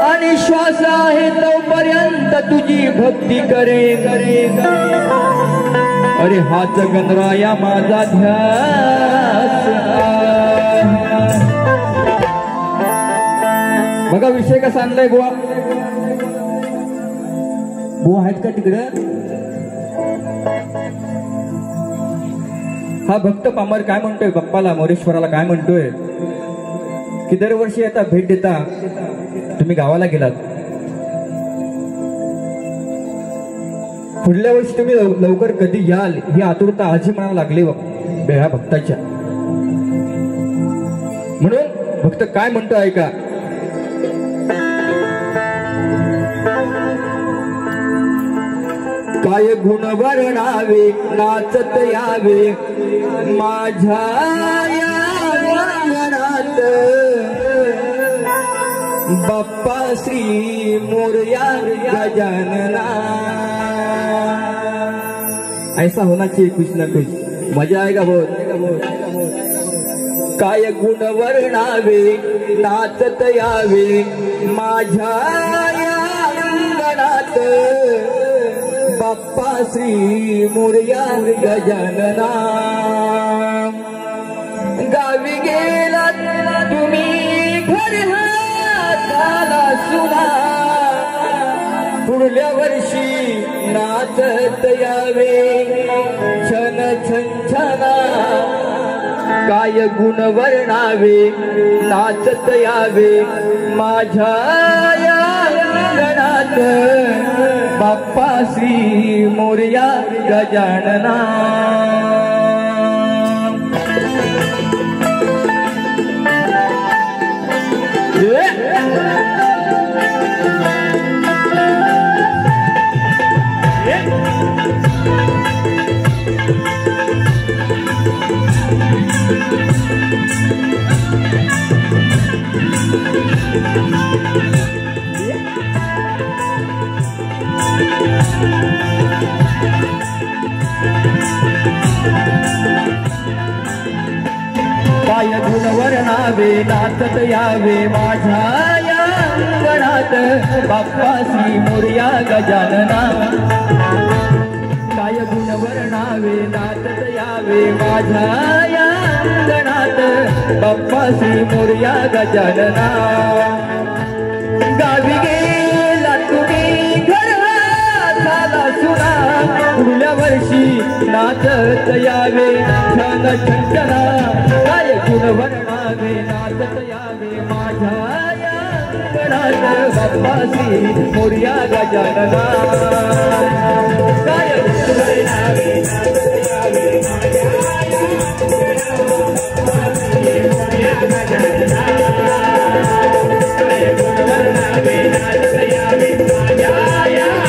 आणि श्वास आहे तोपर्यंत तुझी भक्ती करेन. अरे हाच गणराया माझा ध्यास. बघा विषय कसा आणलाय बुवा. बुवा आहेत का तिकडं. हा भक्त पामर काय म्हणतोय बाप्पाला मोरेश्वराला काय म्हणतोय की दरवर्षी आता भेट देता तुम्ही गावाला गेलात. पुढल्या वर्षी तुम्ही लवकर कधी याल ही आतुरता आजी म्हणायला लागली ह्या भक्ताच्या. म्हणून भक्त काय म्हणतो ऐका. काय गुण वर्णावे नाचत यावे माझ्या अंगणात बाप्पा श्री मोरया गजानना. ऐसा होना चाहिए कुछ ना कुछ. मजा आएगा बहुत. काय गुण वर्णावे नाचत यावे माझ्या अंगणात बाप्पा श्री मोरया गजानना. गावी गेलात तुम्ही घर हाताला सुना पुढल्या वर्षी नाचत यावे छन छंछना. काय गुण वर्णावे नाचत यावे माझ्या अंगणात बाप्पा श्री मोरया गजानना. काय गुण वर्णावे नाचत यावे माझ्या अंगणात बाप्पा श्री मोरया गजानना. काय गुण वर्णावे नाचत यावे माझ्या अंगणात बाप्पा श्री मोरया गजानना. गावी गेला तुम्ही घर हाताला सुना पुढल्या वर्षी नाचत यावे छान छंचना. काय गुण वर्णावे नाचत यावे माझ्या अंगणात बाप्पा श्री मोरया गजानना. काय गुण वर्णावे नाचत यावे माझ्या अंगणात मोरया गजानना. काय गुण वर्णावे नाचत यावे माझ्या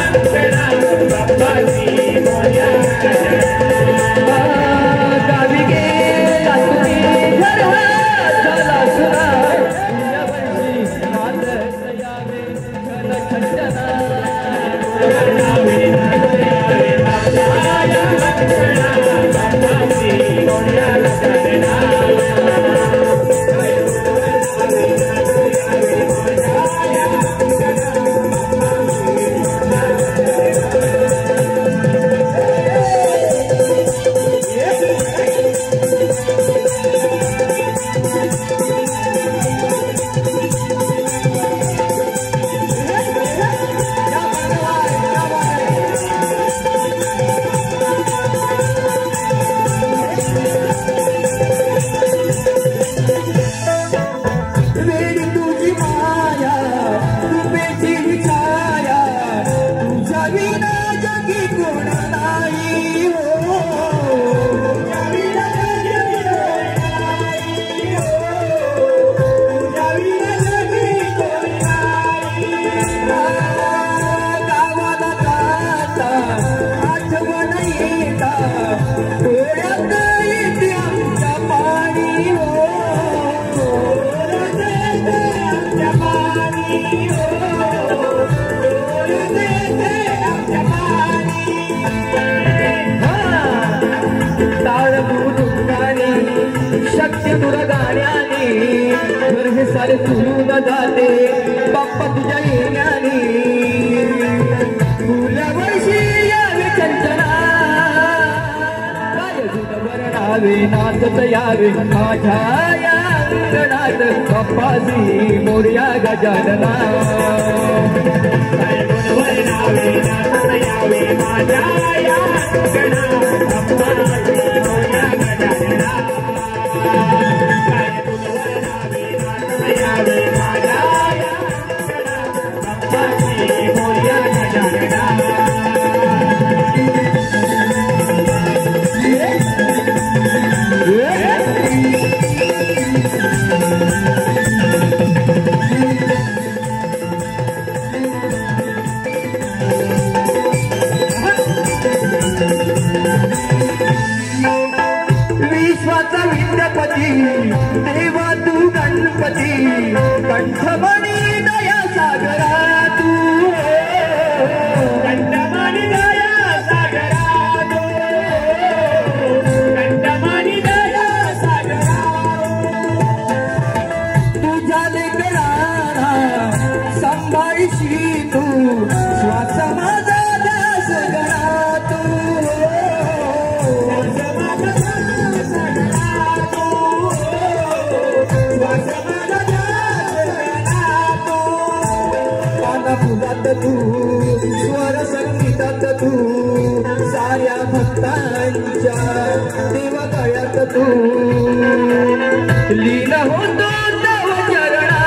अंगणात बाप्पा श्री मोरया गजानना. गावी गेला तुम्ही घर हाताला सुना पुढल्या वर्षी नाचत यावे छन छंचना. शक्ती दुर्गानी मायाने घर हे सारे सोडून जाते बाप्पा तुझ्या येण्याने फुलावर्षी यावे चंचना काय गुणवर नावे नाचत यावे माझ्या या अंगणात बाप्पाजी मोरया गजानना काय गुणवर नावे नाचत यावे माझ्या या अंगणात बाप्पाजी मोरया गजानना विश्वाचा विद्यापती देवा तू गणपती कंठमणी दया सागरा तू कंठमणी दया सागरा तू कंठमणी दया सागरा तुझ्या लेकरांना सांभाळशी तू श्वास माझा दास गणा तू फुलात तू स्वर संगीतात तू साऱ्या भक्तांच्या देवा गळ्यात तू लीन होतो तव चरणा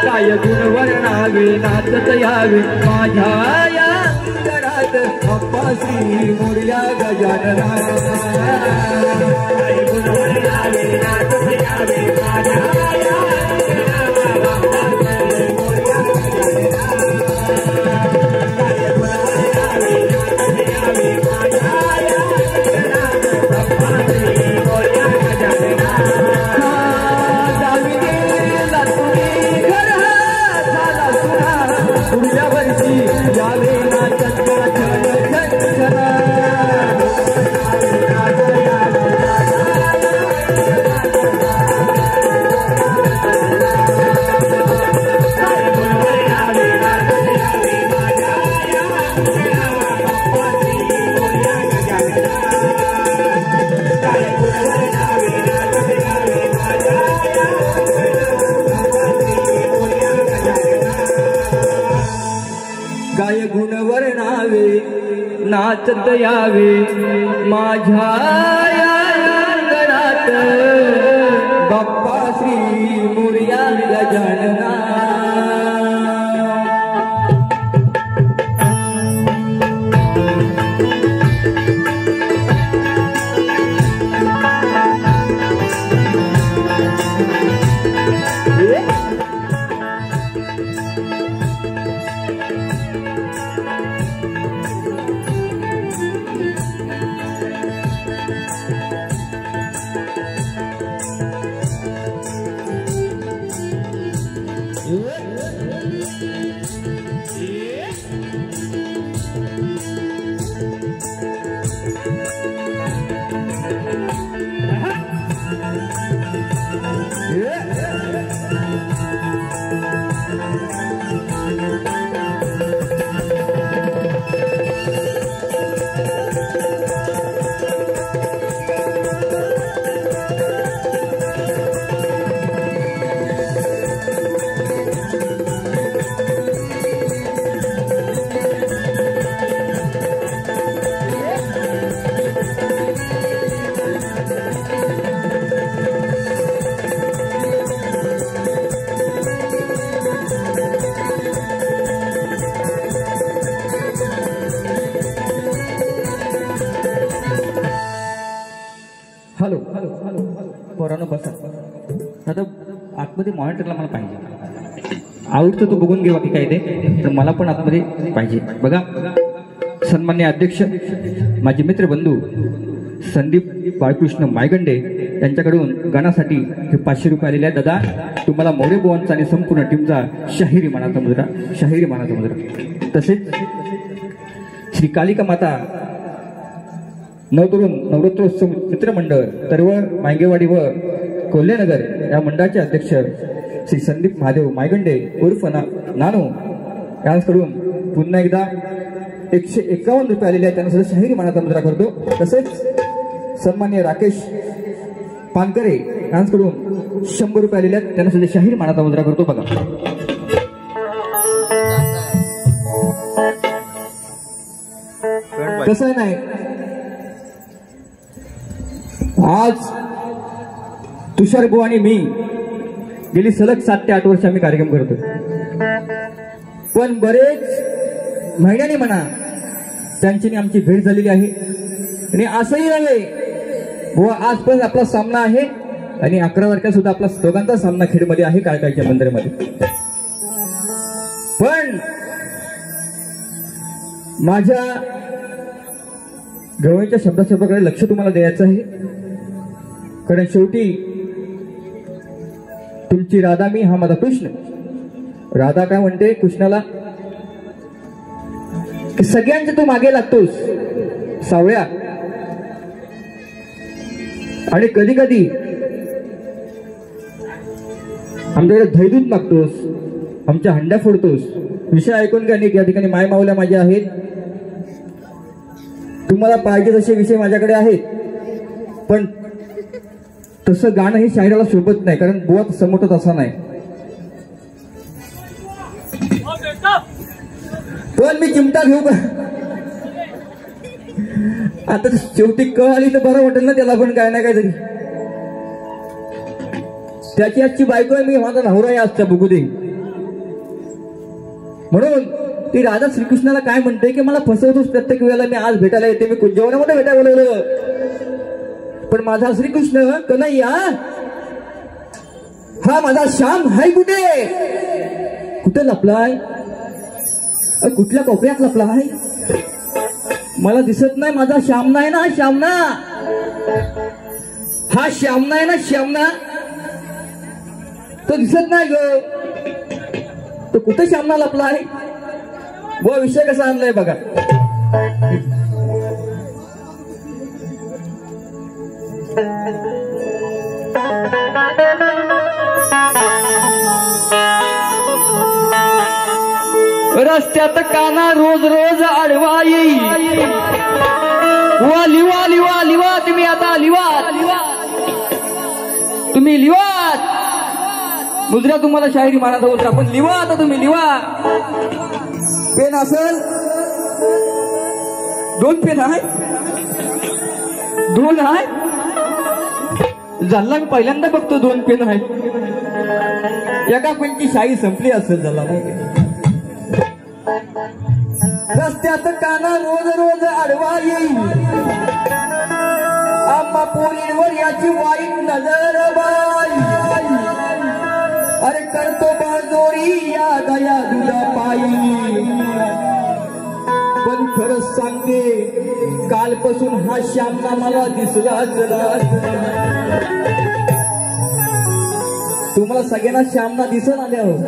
काय गुण वर्णावे नाचत यावे माझ्या या अंतरात बाप्पा श्री मोरया गजानना काय गुण वर्णावे नाचत यावे माझ्या या काय गुण वर्णावे नाचत यावे माझ्या या अंगणात बाप्पा Shri Morya Gajanana hello hello hello पोरांनो बसा आता आतमध्ये मॉनिटरला मला पाहिजे आवडतं तो बघून घे बाकी काय ते तर मला पण आतमध्ये पाहिजे बघा सन्मान्य अध्यक्ष माझे मित्र बंधू संदीप बाळकृष्ण मायगंडे यांच्याकडून गाण्यासाठी हे 500 रुपये आलेले आहेत दादा तुम्हाला मोरे बुवांचा आणि संपूर्ण टीमचा शाहिरी मानाचा मुद्रा तसेच श्री कालिका माता नवतरुण नवरात्रोत्सव मित्रमंडळ तरवळ मांगेवाडी व कोल्हेनगर या मंडळाचे अध्यक्ष श्री संदीप महादेव मायगंडे उर्फ नानू यांच्याकडून पुन्हा एकदा 151 रुपये आलेले आहेत, त्यांना सुद्धा शाहिरी मानाचा मुद्रा करतो. तसेच सन्मान्य राकेश पानकरे यांच्याकडून 100 रुपये आलेले आहेत, त्यांना सुद्धा शाहिरी मानाचा मुद्रा करतो. बघा कसं आहे नाही, आज तुषार बुवा आणि मी गेली सलग 7 ते 8 वर्ष आम्ही कार्यक्रम करतो, पण बरेच महिन्याने म्हणा त्यांची आमची भेट झालेली आहे. आणि असंही नव्हे बुवा, आज पण आपला सामना आहे आणि 11 तारखेला सुद्धा आपला दोघांचा सामना खेडमध्ये आहे काळकाईच्या मंदिरामध्ये. पण माझ्या गवळीच्या शब्दाशब्दाकडे लक्ष तुम्हाला द्यायचं आहे, कारण शेवटी तुमची राधा मी, हा माझा कृष्ण. राधा काय म्हणते कृष्णाला की सगळ्यांचे तू मागे लागतोस सावळ्या, आणि कधी कधी आमच्याकडे धैर्यूत मागतोस, आमच्या हंड्या फोडतोस. विषय ऐकून घ्या नीट, या ठिकाणी माय मावल्या माझ्या आहेत, तुम्हाला पाहिजे तसे विषय माझ्याकडे आहेत, पण तसं गाणं हे शायराला शोभत नाही, कारण बुवा समोरच असा नाही. पण मी चिमटा घेऊ का आता, शेवटी कळ आली तर बरं वाटेल ना त्याला, पण काय ना काय तरी. त्याची आजची बायको आहे, मी माझा नवरा आहे आजचा, बघू दे. म्हणून ती राधा श्रीकृष्णाला काय म्हणते की मला फसवतोस प्रत्येक वेळेला, मी आज भेटायला येते, मी कुंजवनामध्ये भेटायला बोलवलं, पण माझा श्रीकृष्ण कन्हैया हा माझा श्याम हाय कुठे, कुठे लपलाय, कुठल्या कोपऱ्यात लपलाय, मला दिसत नाही. माझा श्याम नाही ना, श्यामना हा श्याम नाही ना, श्यामना तो दिसत नाही ग, तो कुठे श्यामना लपलाय. व विषय कसा आणलाय बघा. रस्त्यात काना रोज रोज आडवा येई, वा लिवा लिवा लिवा तुम्ही आता लिवा, तुम्ही लिवा मुद्रा, तुम्हाला शायरी मानाचा होता, पण लिवा आता तुम्ही लिवा. पेन असेल 2 पेन आहे, 2 आहे झाला, मी पहिल्यांदा बघतो 2 पेन आहे. एका पेनची शाई संपली असेल झाला. रस्त्यात काना रोज रोज आडवा येईल, आम्हा पोरींवर याची वाईट नजर बाई, अरे करतो बाजोरी या दया दुला पायी. पण खरंच सांगते कालपासून हा श्यामना मला दिसलाच नाही. तुम्हाला सगळ्यांना श्यामना दिसन आल्यावर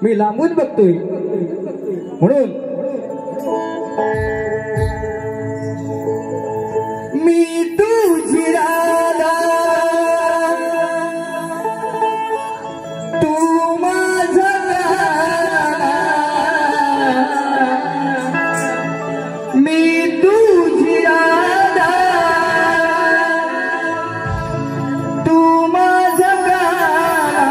मी लांबून बघतोय, म्हणून मी तुझी राधा, तू माझा गाणा, मी तुझी राधा, तू माझा गाणा,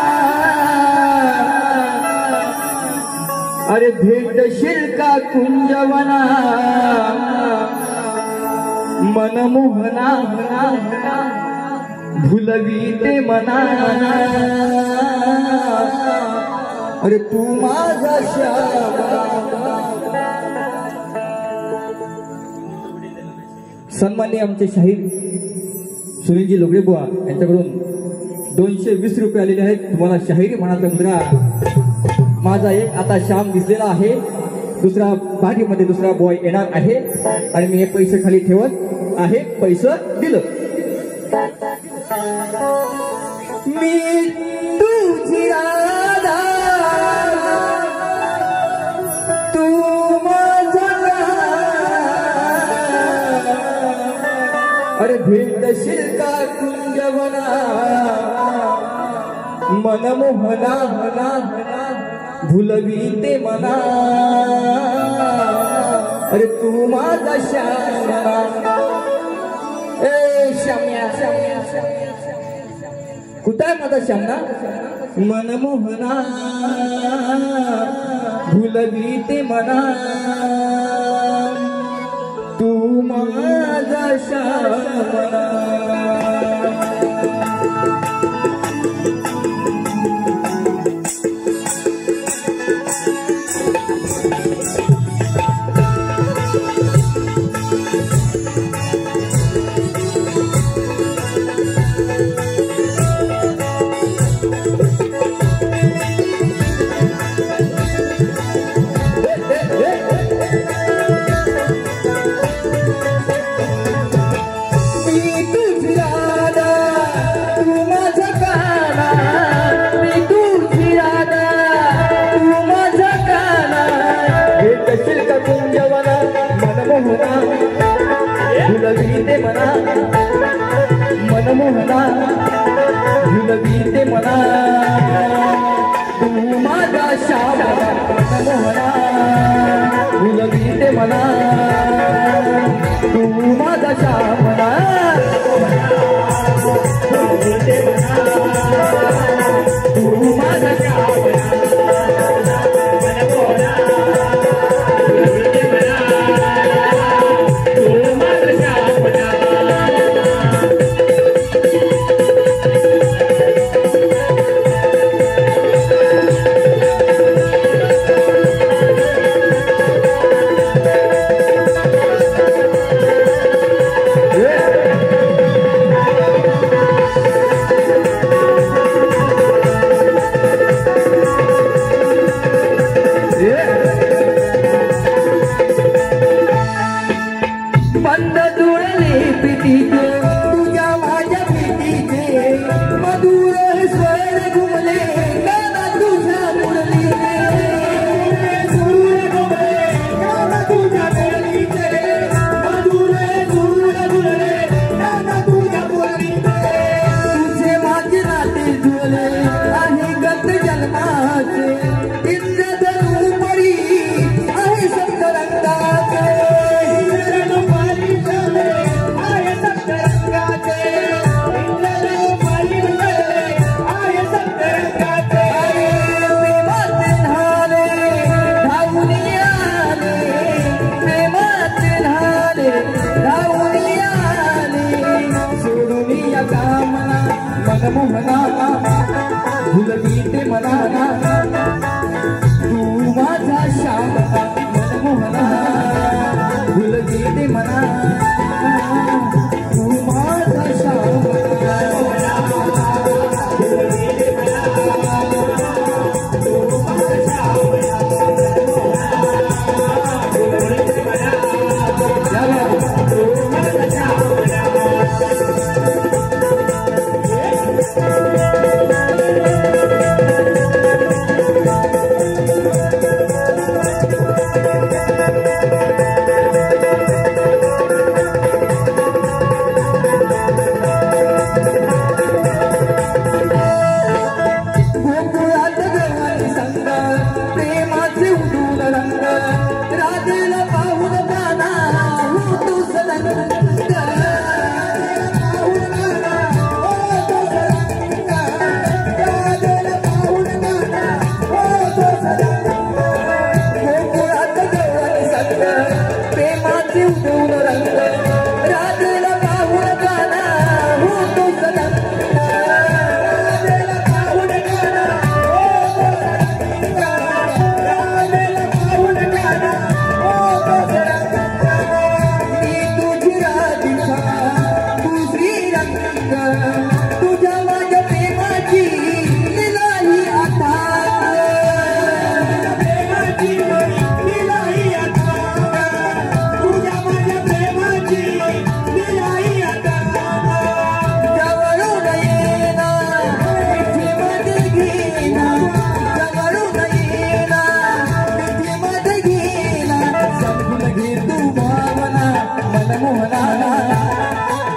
अरे भेटशील का कुंजवना, मनमोहना भुलवी ते मना, अरे तू माझा श्याम. सन्मान्य आमचे शाहीर सुनीलजी लोगडे बुवा यांच्याकडून 220 रुपये आलेले आहेत. तुम्हाला शाहिरी म्हणाचा मुद्रा माझा एक आता श्याम दिसलेला आहे, दुसरा पाठीमध्ये दुसरा बॉय येणार आहे आणि मी हे पैसे खाली ठेवत आहे. पैसे दिलं. मी तुझी राधा, तू माझा, अरे भेटशील का मनमोहना भुलवीते मना अरे तू माझा श्यामना ए श्याम्या कुठं आहे माझा श्यामना मनमोहना भुलवीते मना तू माझा श्यामना भुलवीते मना मनमोहना भुलवीते मना तू माझा श्यामना मनमोहना भुलवीते मना तू माझा श्यामना भुलवीते मना तू माझा श्यामना बंद जुळले प्रीतीचे तुझ्या माझ्या प्रीतीचे मधुर स्वर घुमले गाना तुझ्या मुरलीचे गाना तुझ्या मुरलीचे मधुर स्वर घुमले गाना तुझ्या मुरलीचे तुझे माझे नाते जुळले आहे गत जन्माचे इंद्रधनु परी आहे सप्तरंगाचे मनमोहना भुलवीते मना तू माझा श्यामना मनमोहना भुलवीते मना तू माझा श्यामना भुलवीते मना तू माझा श्यामना भुलवीते मना तू माझा श्यामना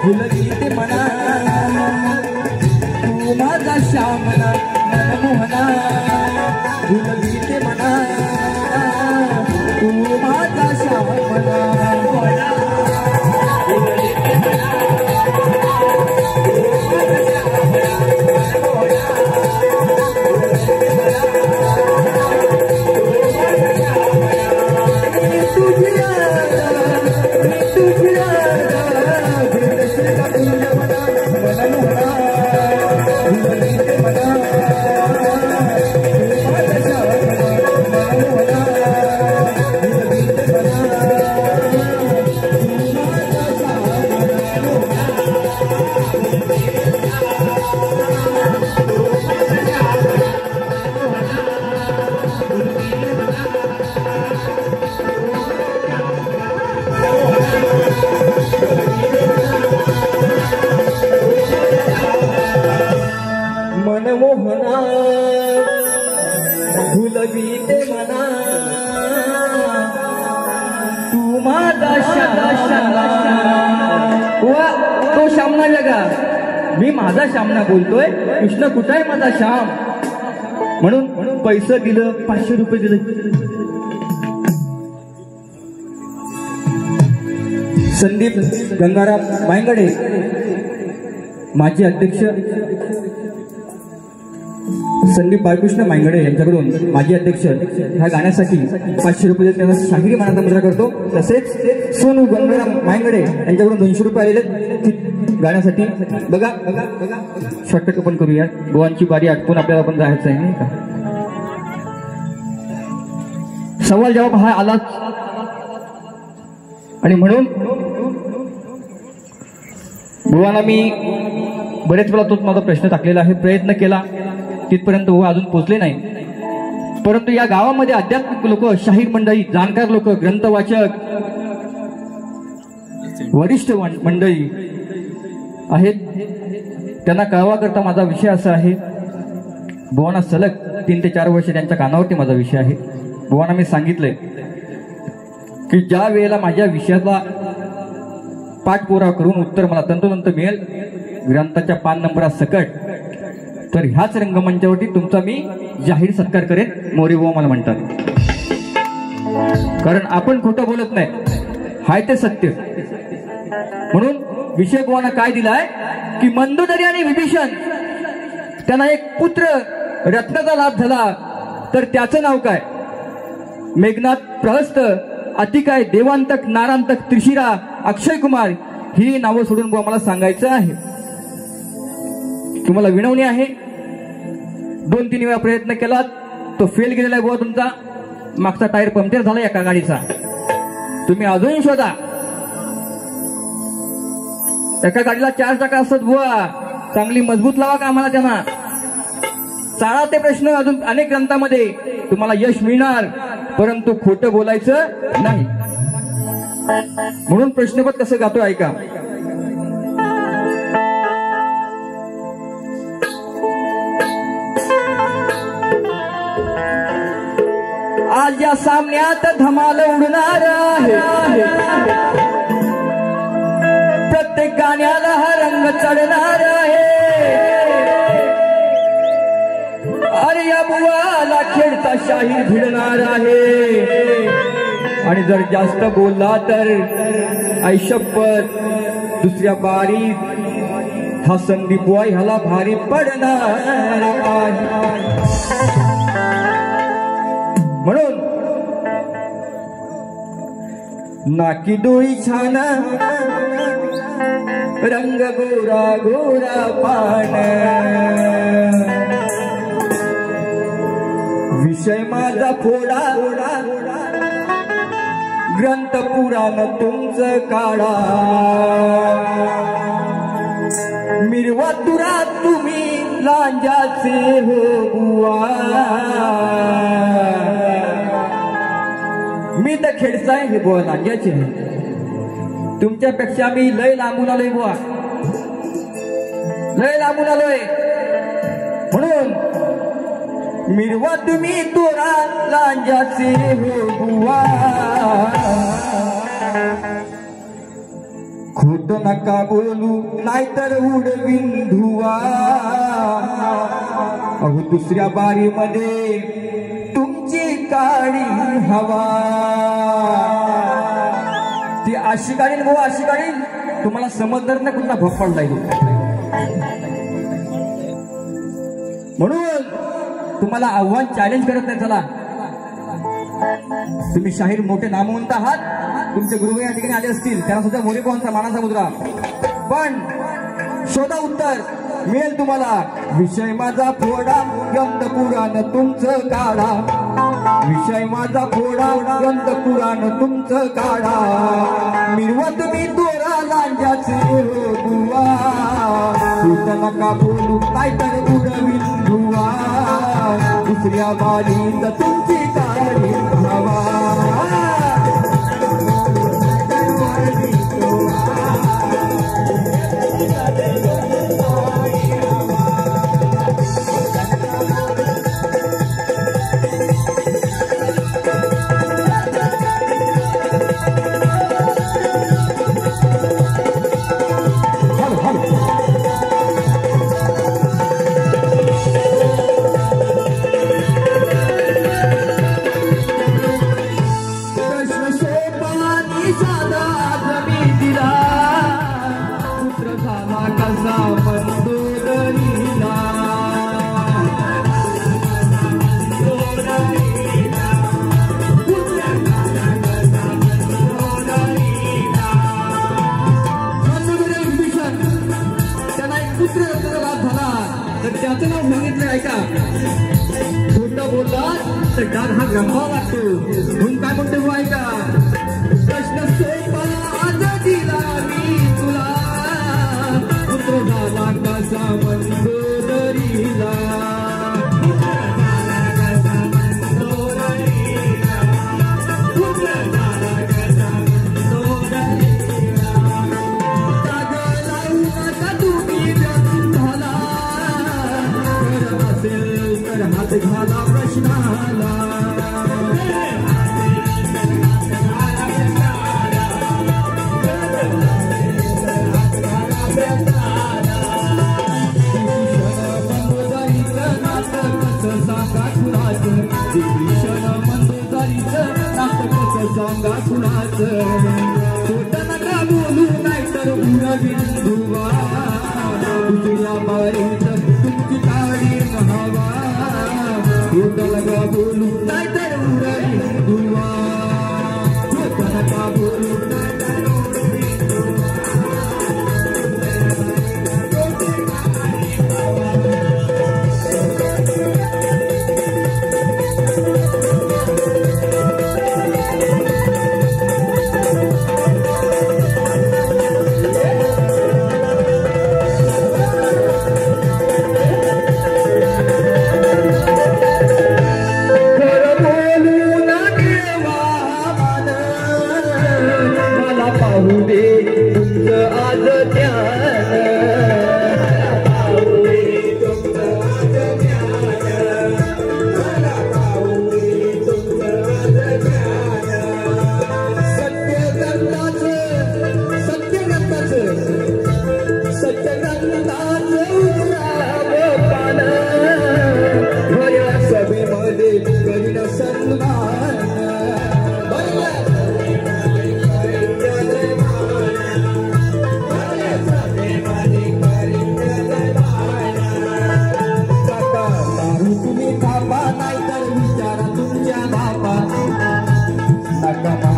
भुलवीते मना तू माझा श्यामना फुलवीते म्हणा तू माझा श्याम म्हणा मनमोहना फुलवीते म्हणा तू माझा वा तो श्यामना जगा मी माझा श्यामना बोलतोय कृष्ण कुठं आहे माझा श्याम म्हणून पैसे दिलं 500 रुपये दिले संदीप गंगाराम मायंगडे माजी अध्यक्ष संदीप बाळकृष्ण मायंगडे यांच्याकडून माजी अध्यक्ष ह्या गाण्यासाठी 500 रुपये त्यांना शाहिरी मानाचा मुद्रा करतो तसेच सोनू गंगाराम मायंगडे यांच्याकडून 200 रुपये आलेले गाण्यासाठी बघा शॉर्टकट पण करूया गोवांची बारी आटपून आपल्याला पण जायचं आहे नाही का सवाल जवाब हा आलाच आणि म्हणून बुवाला मी बरेच वेळा तोच माझा प्रश्न टाकलेला आहे प्रयत्न केला तिथपर्यंत बुवा अजून पोहोचले नाही परंतु या गावामध्ये आध्यात्मिक लोक शाहीर मंडळी जाणकार लोक ग्रंथवाचक वरिष्ठ मंडळी आहेत त्यांना कळवा करता माझा विषय असा आहे बुवांना सलग 3 ते 4 वर्ष त्यांच्या कानावरती माझा विषय आहे बुवांना मी सांगितलंय की ज्या वेळेला माझ्या विषयाचा पाठपुरावा करून उत्तर मला तंतोतंत मिळेल ग्रंथाच्या 5 नंबरात सकट तर ह्याच रंगमंचावरती तुमचा मी जाहीर सत्कार करेन मोरे बुवा मला म्हणतात कारण आपण खोटं बोलत नाही हाय ते सत्य म्हणून विषय बुवांना काय दिलाय की मंदोदरी आणि विभीषण त्यांना एक पुत्र रत्नाचा लाभ झाला तर त्याचं नाव काय मेघनाथ प्रहस्त अतिकाय देवांतक नारांतक त्रिशिरा अक्षय कुमार ही नावं सोडून बुवा मला सांगायचं आहे तुम्हाला विनवणी आहे 2-3 वेळा प्रयत्न केला तो फेल गेलेला आहे बुवा तुमचा मागचा टायर पंक्चर झाला एका गाडीचा तुम्ही अजून शोधा एका गाडीला 4 चाका असतात बुवा चांगली मजबूत लावा का आम्हाला त्यांना चाळा ते प्रश्न अजून अनेक ग्रंथामध्ये तुम्हाला यश मिळणार परंतु खोटं बोलायचं नाही म्हणून प्रश्नपत्र कसं गातो ऐका आज या सामन्यात धमाल उडणार आहे प्रत्येक गाण्याला हा रंग चढणार आहे अरे या बुवाला खेळता शाहीर भिडणार आहे आणि जर जास्त बोलला तर ऐशप्पत दुसऱ्या बारीत हा संदीप बुवा ह्याला भारी पडणार आहे म्हणून नाकी डोळी छान रंग गोरा गोरा पान विषय माझा फोडा ग्रंथ पुराण तुमचं काढा मिरवा तुरा तुम्ही लांजाचे हो बुवा मी तर खेडसाय हे बुवा लांजाचे तुमच्यापेक्षा मी लय लांबून आलोय बुवा लय लांबून आलोय म्हणून मिरवा तुम्ही तोरा लांजाचे हो बुवा खोट नका बोलू नाहीतर उडवीन धुवा अहो दुसऱ्या बारीमध्ये काळी हवा. ती अशी काढीन भाऊ अशी काढीन तुम्हाला समजणार नाही कुठला भोग पडलाय. म्हणून तुम्हाला आव्हान चॅलेंज करत नाही. चला तुम्ही शाहीर मोठे नामवंत आहात. तुमचे गुरु या ठिकाणी आले असतील त्यांना सुद्धा मोरे पोहांचा मानाचा मुद्रा. पण शोधा उत्तर मिळेल तुम्हाला. विषय माझा फोडा ग्रंथ पुराण तुमचं काढा. विषय माझा फोडा ग्रंथ पुराण तुमचं काढा. मिरवा तुम्ही तोरा लांजाचे हो दुवा. तूत नका बोलू काय तर उडवीन धुवा. दुसऱ्या बारीत तुमची काळी हवा. त्याचं नाव सांगितलं ऐका. खोटं बोललात तर डाग हा गंभा वाटतो. म्हणून काय म्हणते हो ऐका. प्रश्न सोपा आज दिला मी तुला. पुत्र झाला कसा मंदोदरीला. हात घाला प्रश्नाला. मंदोदरीचं नाटक कसं सांगा कुणाचं. भीषण मंदोदरीचं नाटक कसं सांगा कुणाचं. खोटं नका बोलू नाही तर उडवीन धुवा. दुसऱ्या बारीत तुमची काळी हवा. खोटं नका बोलू नाही तर उडवीन धुवा. खोटं नका बोलू नाही तर उडवीन धुवा.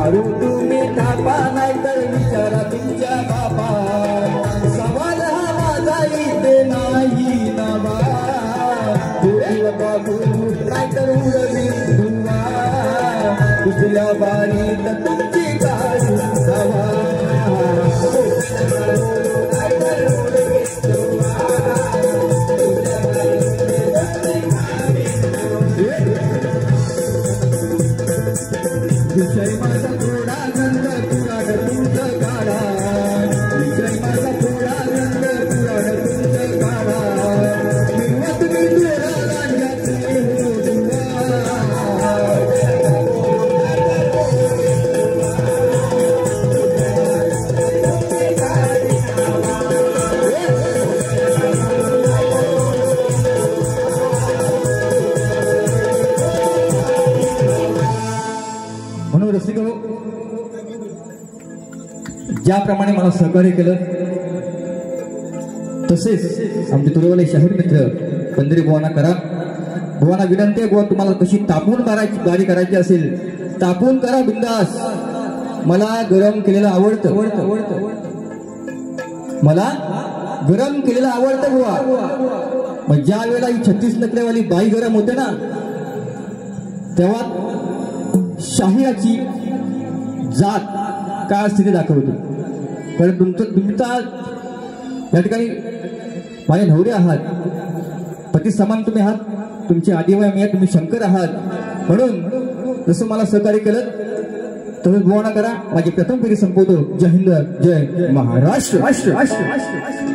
मारू तुम्ही थापा नाही तर विचारा तुमच्या बाबा. सवाल हा माझा इथे नाही नवा. बोलू नाही तर उडवीन धुवा. तुझल्या बारीत तुमची काळी हवा. विषय माझा थोडा गंध पुराण तुमचं काढा. विषय माझा थोडा गंध पुराण तुमचं काढा. ज्याप्रमाणे मला सहकार्य केलं तसेच आमचे तुरेवाले शाहीर मित्र पंढरी बुवांना करा. बुवांना विनंती आहे, बुवा तुम्हाला कशी तापून गाडी करायची असेल तापून करा बिंदास. मला गरम केलेलं आवडतं, मला गरम केलेलं आवडतं बुवा. मग ज्या वेळेला ही 36 नकलेवाली बाई गरम होते ना, तेव्हा शाहिराची जात काय असते ते दाखवते. कारण तुमचा या ठिकाणी माझे नवरे आहात, पती समान तुम्ही आहात, तुमचे आदिवाय मी आहे, तुम्ही शंकर आहात. म्हणून जसं मला सहकार्य केलं तसंच बुवाना करा. माझी प्रथम फेरी संपवतो. जय हिंद, जय महाराष्ट्र. राष्ट्र राष्ट्र राष्ट्र.